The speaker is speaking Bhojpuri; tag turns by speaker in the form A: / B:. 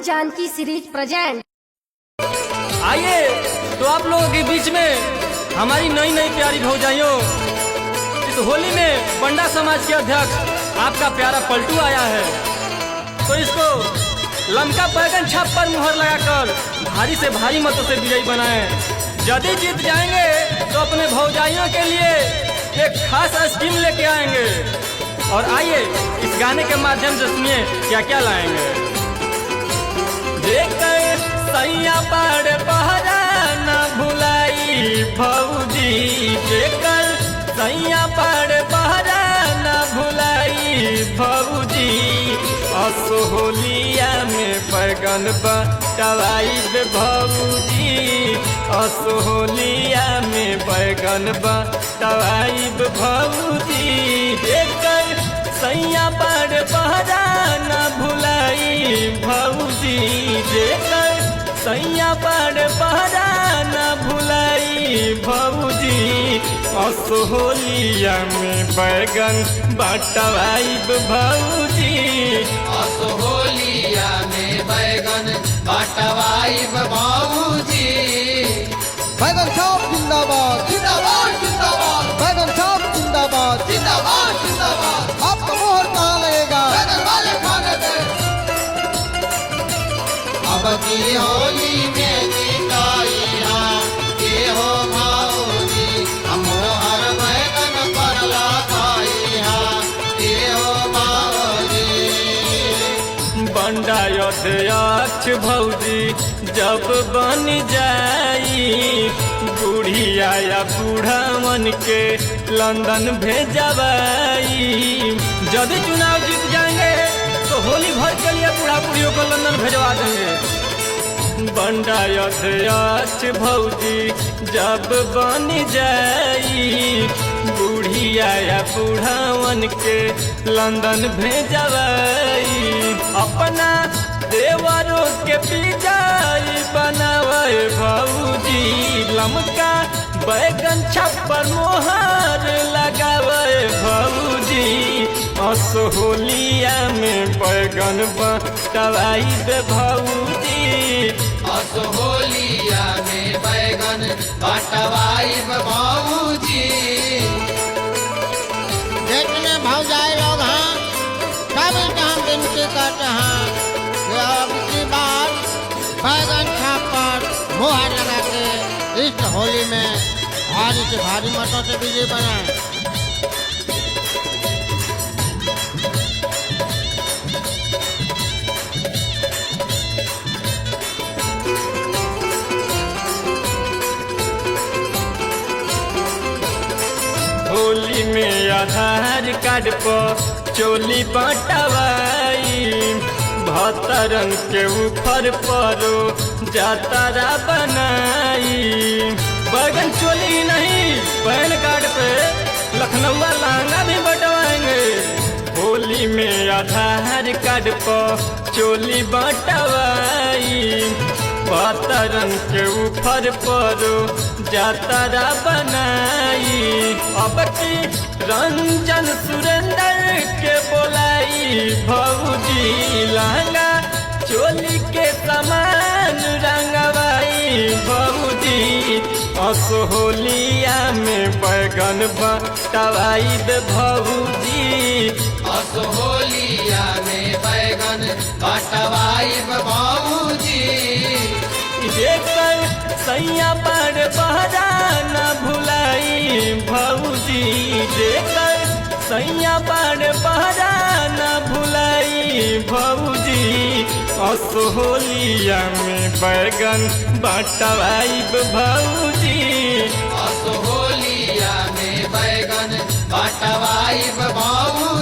A: Janaki series present.
B: आइए तो आप लोगों के बीच में हमारी नई नई प्यारी भौजाइयों, इस होली में बंडा समाज के अध्यक्ष आपका प्यारा पलटू आया है, तो इसको लमका बैगन छाप पर मुहर लगाकर भारी से भारी मतों से विजयी बनाएं। यदि जीत जाएंगे तो अपने भौजाइयों के लिए एक खास स्कीम लेके आएंगे। और आइए इस गाने के माध्यम से सुनिए क्या क्या लाएंगे। देकर सैया पाड़ पहरा न भुलाई भौजी, देकर सैया पाड़ पहरा न भुलाई भौजी, असोहलिया में बैगन बटवाई भौजी, असोहलिया में बैगन बटवाई भौजी, देकर सैया पाड़ पहरा न भुलाई भौजी, देकर सैया पाड़ पहरा न भुलाई भौजी, असोहलिया में बैगन बटवाई भौजी,
C: असोहलिया में बैगन बटवाई भौजी।
D: बैगन छाप जिंदाबाद
C: जिंदाबाद जिंदाबाद,
D: बैगन छाप जिंदाबाद
C: जिंदाबाद जिंदाबाद,
D: आपका मोहर कहाँ लगेगा?
C: बैगन वाले खाने दे। अब की होली में निकाई के हो भाऊजी, हम हर बैगन पर लगाई के हो भाऊजी।
B: बंडा अध्यक्ष भौजी जब बन जाई, बुढ़िया या बूढ़ा मन के लंदन भेजवाई। यदि चुनाव जीत जाएंगे तो होली भर के लिए बूढ़ा बूढ़ियों को लंदन भेजवा देंगे। बंडा अध्यक्ष भौजी जब बन जाई, बुढ़िया या बूढ़ा मन के लंदन भेजवाई। अपना देवरों के पिजाई बनावे भौजी, लमका बैगन छप्पर मोहर लगावे भौजी, असोहलिया में बैगन बटवाई भौजी,
C: असोहलिया में बैगन बटवाई भौजी।
D: देखने भौजाई लोग हैं, सभी हम विनती करते हैं कि अब की बार बैगन छाप पर मुहर लगा के इस होली में भारी से भारी मतों से विजयी बनाएं।
B: होली में आधार कार्ड पर चोली बटवाई, भतरन के ऊपर परो जातारा बनाई। बैगन चोली नहीं, पैन कार्ड पे लखनऊ लहंगा भी बटवाएंगे। होली में आधार कार्ड पर चोली बटवाई, भतरन के ऊपर परो जातारा बनाई। अब की रंजन सुरेंद्र के बोलाई भौजी, लहंगा चोली के समान रंगवाई भौजी, असोहलिया में बैगन बटवाई भौजी,
C: असोहलिया में बैगन बटवाई भौजी।
B: देकर सैया पाड़ पहरा न भुलाई भौजी, देकर सैया पाड़ पहरा न भुलाई भौजी, असोहलिया में बैगन बटवाई भौजी,
C: असोहलिया में बैगन बटवाई भौजी।